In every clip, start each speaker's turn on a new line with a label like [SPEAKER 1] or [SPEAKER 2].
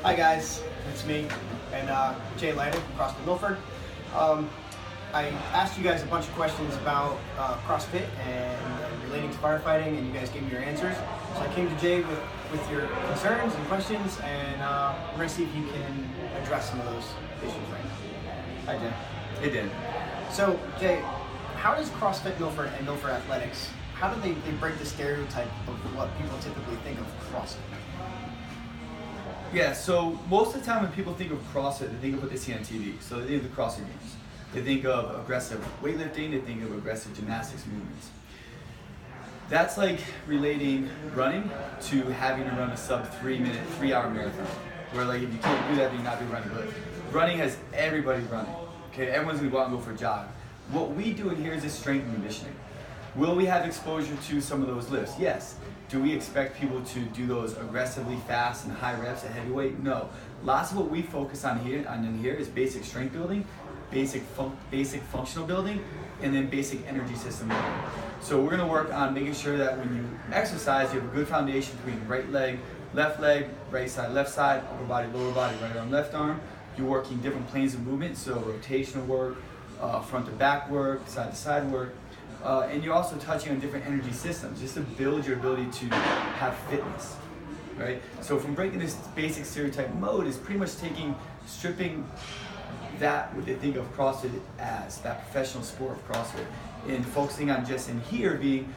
[SPEAKER 1] Hi guys, it's me and Jay Lighting from CrossFit Milford. I asked you guys a bunch of questions about CrossFit and relating to firefighting, and you guys gave me your answers. So I came to Jay with your concerns and questions, and we're going to see if you can address some of those issues right now. Hi Jay.
[SPEAKER 2] It did.
[SPEAKER 1] So Jay, how does CrossFit Milford and Milford Athletics, how do they break the stereotype of what people typically think of CrossFit?
[SPEAKER 2] Yeah, so most of the time when people think of CrossFit, they think of what they see on TV. So they think of the CrossFit Games. They think of aggressive weightlifting, they think of aggressive gymnastics movements. That's like relating running to having to run a sub 3-hour marathon. Where like if you can't do that, then you're not doing running. But running has everybody running. Okay, everyone's gonna go out and go for a jog. What we do in here is just strength and conditioning. Will we have exposure to some of those lifts? Yes. Do we expect people to do those aggressively fast and high reps at heavyweight? No. Lots of what we focus on in here is basic strength building, basic functional building, and then basic energy system building. So we're gonna work on making sure that when you exercise, you have a good foundation between right leg, right side, left side, upper body, lower body, right arm, left arm. You're working different planes of movement, so rotational work, front to back work, side to side work. And you're also touching on different energy systems just to build your ability to have fitness, right? So from breaking this basic stereotype mode is pretty much stripping that what they think of CrossFit as, that professional sport of CrossFit, and focusing on just in here being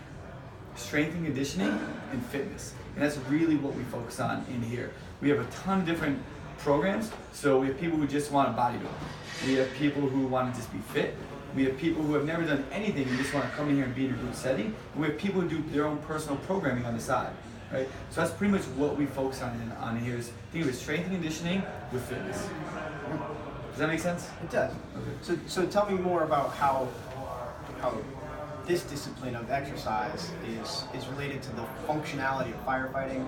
[SPEAKER 2] strength and conditioning and fitness. And that's really what we focus on in here. We have a ton of different programs. So we have people who just want to bodybuild. We have people who want to just be fit. We have people who have never done anything and just want to come in here and be in a group setting. And we have people who do their own personal programming on the side, right? So that's pretty much what we focus on here is think of it strength and conditioning with fitness. Does that make sense?
[SPEAKER 1] It does. Okay. So tell me more about how this discipline of exercise is related to the functionality of firefighting,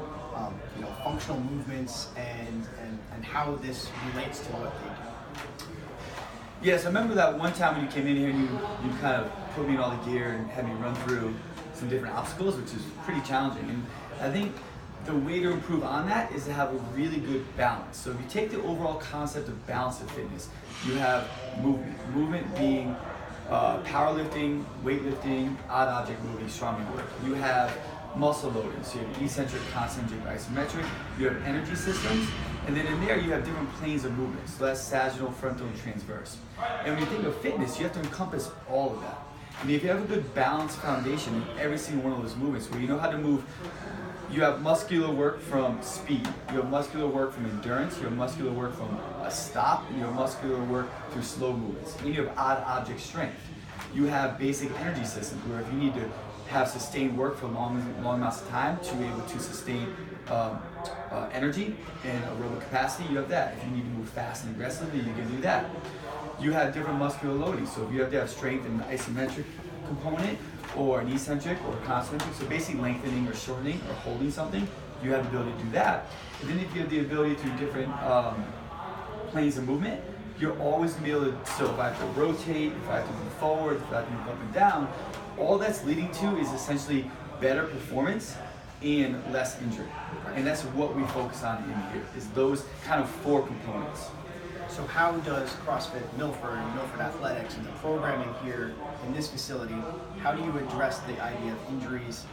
[SPEAKER 1] functional movements, and how this relates to what they do.
[SPEAKER 2] Yes, I remember that one time when you came in here and you kind of put me in all the gear and had me run through some different obstacles, which is pretty challenging. And I think the way to improve on that is to have a really good balance. So if you take the overall concept of balance of fitness, you have movement being powerlifting, weightlifting, odd object moving, strongman work. You have muscle loading, so you have eccentric, concentric, isometric. You have energy systems, and then in there you have different planes of movement. So that's sagittal, frontal, and transverse. And when you think of fitness, you have to encompass all of that. And if you have a good balanced foundation in every single one of those movements, where you know how to move, you have muscular work from speed, you have muscular work from endurance, you have muscular work from a stop, and you have muscular work through slow movements. And you have odd object strength. You have basic energy systems, where if you need to have sustained work for long amounts of time to be able to sustain energy and aerobic capacity, you have that. If you need to move fast and aggressively, you can do that. You have different muscular loading, so if you have to have strength in an isometric component or an eccentric or a concentric, so basically lengthening or shortening or holding something, you have the ability to do that. And then if you have the ability to do different planes of movement, you're always gonna be able to, so if I have to rotate, if I have to move forward, if I have to move up and down, all that's leading to is essentially better performance and less injury. And that's what we focus on in here, is those kind of four components.
[SPEAKER 1] So how does CrossFit Milford and Milford Athletics and the programming here in this facility, how do you address the idea of injuries,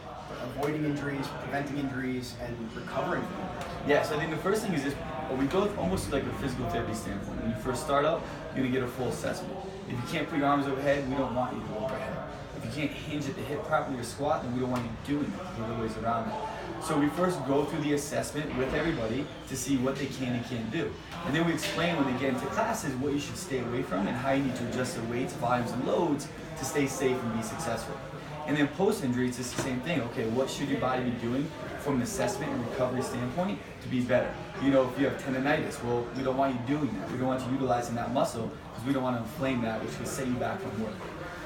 [SPEAKER 1] avoiding injuries, preventing injuries, and recovering from injuries?
[SPEAKER 2] Yeah, so I think the first thing is just, we go almost like a physical therapy standpoint. When you first start out, you're gonna get a full assessment. If you can't put your arms overhead, we don't want you to go overhead. If you can't hinge at the hip properly or squat, then we don't want you doing it. There's other ways around it. So we first go through the assessment with everybody to see what they can and can't do. And then we explain when they get into classes what you should stay away from and how you need to adjust the weights, volumes, and loads to stay safe and be successful. And then post-injury, it's just the same thing. Okay, what should your body be doing from an assessment and recovery standpoint to be better? You know, if you have tendonitis, well, we don't want you doing that. We don't want you utilizing that muscle because we don't want to inflame that, which will set you back from work.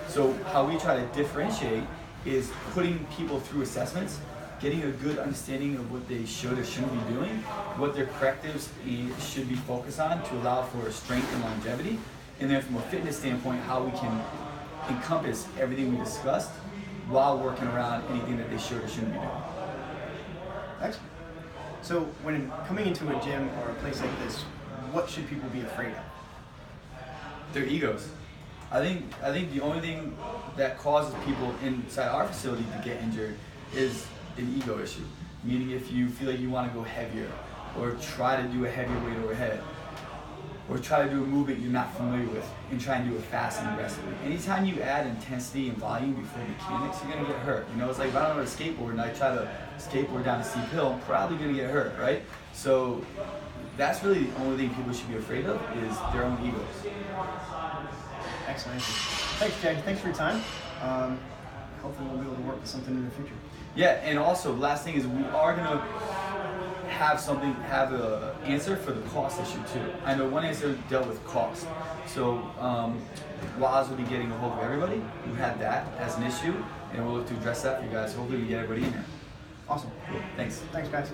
[SPEAKER 2] So how we try to differentiate is putting people through assessments, getting a good understanding of what they should or shouldn't be doing, what their correctives should be focused on to allow for strength and longevity, and then from a fitness standpoint, how we can encompass everything we discussed while working around anything that they should or shouldn't be doing.
[SPEAKER 1] Excellent. So when coming into a gym or a place like this, what should people be afraid of?
[SPEAKER 2] Their egos. I think the only thing that causes people inside our facility to get injured is an ego issue. Meaning if you feel like you want to go heavier, or try to do a heavier weight overhead, or try to do a movement you're not familiar with and try and do it fast and aggressively. Anytime you add intensity and volume before mechanics, you're gonna get hurt. You know, it's like if I don't know how to skateboard and I try to skateboard down a steep hill, I'm probably gonna get hurt, right? So that's really the only thing people should be afraid of is their own egos.
[SPEAKER 1] Excellent. Thanks, Jay. Thanks for your time. Hopefully we'll be able to work with something in the future.
[SPEAKER 2] Yeah, and also the last thing is we are gonna have an answer for the cost issue too. I know one answer dealt with cost. So Waz will be getting a hold of everybody who had that as an issue, and we'll look to address that for you guys. Hopefully we get everybody in there.
[SPEAKER 1] Awesome.
[SPEAKER 2] Cool. Thanks.
[SPEAKER 1] Thanks, guys.